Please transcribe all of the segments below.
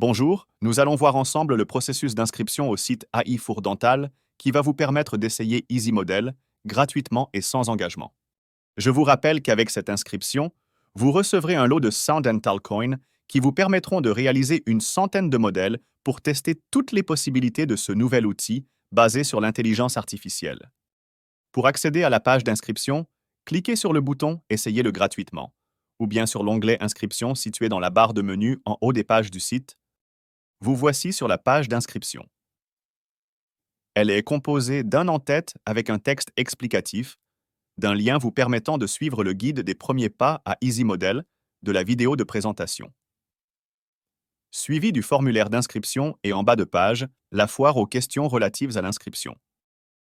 Bonjour, nous allons voir ensemble le processus d'inscription au site AI Four Dental qui va vous permettre d'essayer EasyModel gratuitement et sans engagement. Je vous rappelle qu'avec cette inscription, vous recevrez un lot de 100 Dental Coins qui vous permettront de réaliser une centaine de modèles pour tester toutes les possibilités de ce nouvel outil basé sur l'intelligence artificielle. Pour accéder à la page d'inscription, cliquez sur le bouton Essayez-le gratuitement ou bien sur l'onglet Inscription situé dans la barre de menu en haut des pages du site. Vous voici sur la page d'inscription. Elle est composée d'un en-tête avec un texte explicatif, d'un lien vous permettant de suivre le guide des premiers pas à EasyModel de la vidéo de présentation, suivi du formulaire d'inscription et en bas de page, la foire aux questions relatives à l'inscription.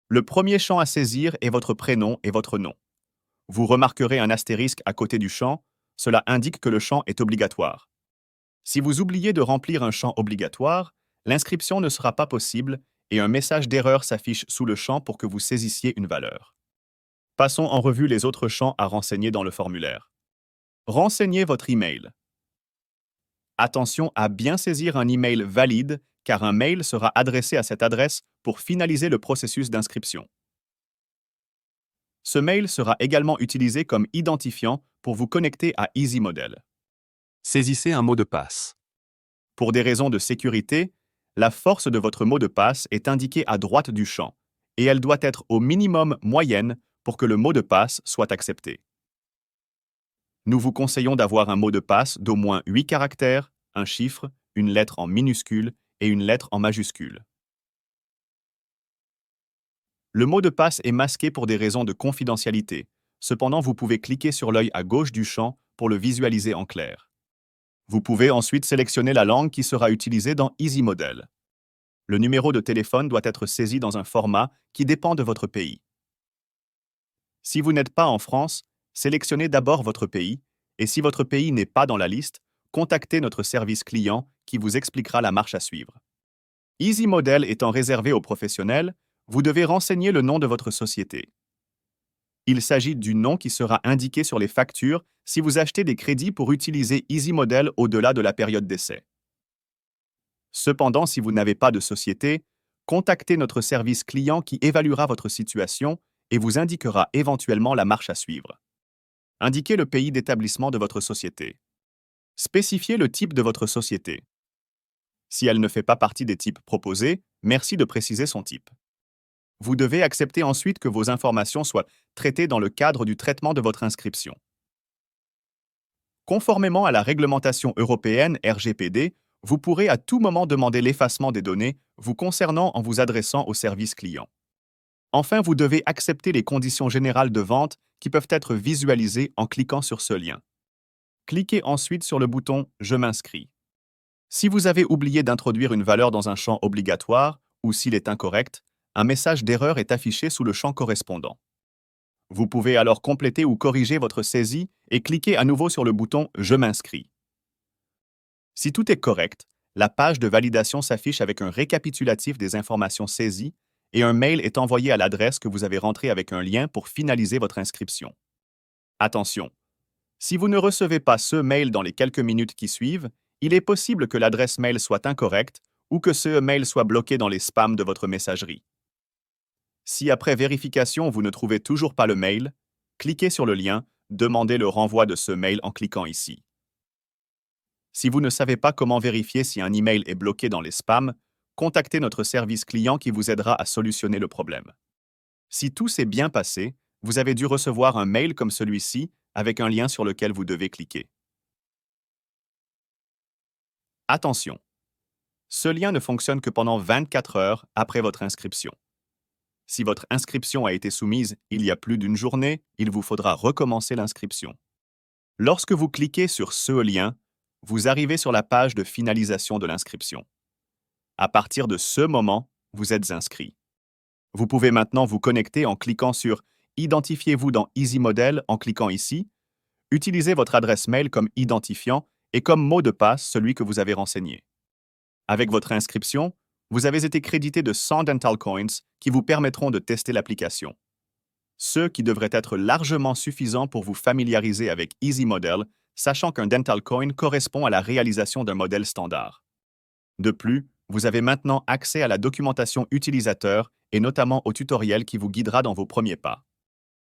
Le premier champ à saisir est votre prénom et votre nom. Vous remarquerez un astérisque à côté du champ, cela indique que le champ est obligatoire. Si vous oubliez de remplir un champ obligatoire, l'inscription ne sera pas possible et un message d'erreur s'affiche sous le champ pour que vous saisissiez une valeur. Passons en revue les autres champs à renseigner dans le formulaire. Renseignez votre email. Attention à bien saisir un email valide car un mail sera adressé à cette adresse pour finaliser le processus d'inscription. Ce mail sera également utilisé comme identifiant pour vous connecter à EasyModel. Saisissez un mot de passe. Pour des raisons de sécurité, la force de votre mot de passe est indiquée à droite du champ et elle doit être au minimum moyenne pour que le mot de passe soit accepté. Nous vous conseillons d'avoir un mot de passe d'au moins 8 caractères, un chiffre, une lettre en minuscule et une lettre en majuscule. Le mot de passe est masqué pour des raisons de confidentialité. Cependant, vous pouvez cliquer sur l'œil à gauche du champ pour le visualiser en clair. Vous pouvez ensuite sélectionner la langue qui sera utilisée dans EasyModel. Le numéro de téléphone doit être saisi dans un format qui dépend de votre pays. Si vous n'êtes pas en France, sélectionnez d'abord votre pays, et si votre pays n'est pas dans la liste, contactez notre service client qui vous expliquera la marche à suivre. EasyModel étant réservé aux professionnels, vous devez renseigner le nom de votre société. Il s'agit du nom qui sera indiqué sur les factures si vous achetez des crédits pour utiliser EasyModel au-delà de la période d'essai. Cependant, si vous n'avez pas de société, contactez notre service client qui évaluera votre situation et vous indiquera éventuellement la marche à suivre. Indiquez le pays d'établissement de votre société. Spécifiez le type de votre société. Si elle ne fait pas partie des types proposés, merci de préciser son type. Vous devez accepter ensuite que vos informations soient traitées dans le cadre du traitement de votre inscription. Conformément à la réglementation européenne RGPD, vous pourrez à tout moment demander l'effacement des données vous concernant en vous adressant au service client. Enfin, vous devez accepter les conditions générales de vente qui peuvent être visualisées en cliquant sur ce lien. Cliquez ensuite sur le bouton « Je m'inscris ». Si vous avez oublié d'introduire une valeur dans un champ obligatoire ou s'il est incorrect, un message d'erreur est affiché sous le champ correspondant. Vous pouvez alors compléter ou corriger votre saisie et cliquer à nouveau sur le bouton « Je m'inscris ». Si tout est correct, la page de validation s'affiche avec un récapitulatif des informations saisies et un mail est envoyé à l'adresse que vous avez rentrée avec un lien pour finaliser votre inscription. Attention! Si vous ne recevez pas ce mail dans les quelques minutes qui suivent, il est possible que l'adresse mail soit incorrecte ou que ce mail soit bloqué dans les spams de votre messagerie. Si après vérification vous ne trouvez toujours pas le mail, cliquez sur le lien « Demandez le renvoi de ce mail » en cliquant ici. Si vous ne savez pas comment vérifier si un email est bloqué dans les spams, contactez notre service client qui vous aidera à solutionner le problème. Si tout s'est bien passé, vous avez dû recevoir un mail comme celui-ci avec un lien sur lequel vous devez cliquer. Attention! Ce lien ne fonctionne que pendant 24 heures après votre inscription. Si votre inscription a été soumise il y a plus d'une journée, il vous faudra recommencer l'inscription. Lorsque vous cliquez sur ce lien, vous arrivez sur la page de finalisation de l'inscription. À partir de ce moment, vous êtes inscrit. Vous pouvez maintenant vous connecter en cliquant sur « Identifiez-vous dans EasyModel » en cliquant ici, utilisez votre adresse mail comme identifiant et comme mot de passe celui que vous avez renseigné. Avec votre inscription, vous avez été crédité de 100 Dental Coins qui vous permettront de tester l'application. Ceux qui devraient être largement suffisants pour vous familiariser avec EasyModel, sachant qu'un Dental Coin correspond à la réalisation d'un modèle standard. De plus, vous avez maintenant accès à la documentation utilisateur et notamment au tutoriel qui vous guidera dans vos premiers pas.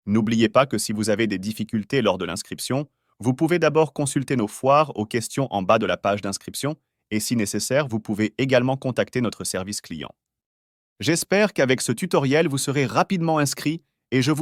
N'oubliez pas que si vous avez des difficultés lors de l'inscription, vous pouvez d'abord consulter nos foires aux questions en bas de la page d'inscription et si nécessaire, vous pouvez également contacter notre service client. J'espère qu'avec ce tutoriel, vous serez rapidement inscrit et je vous donne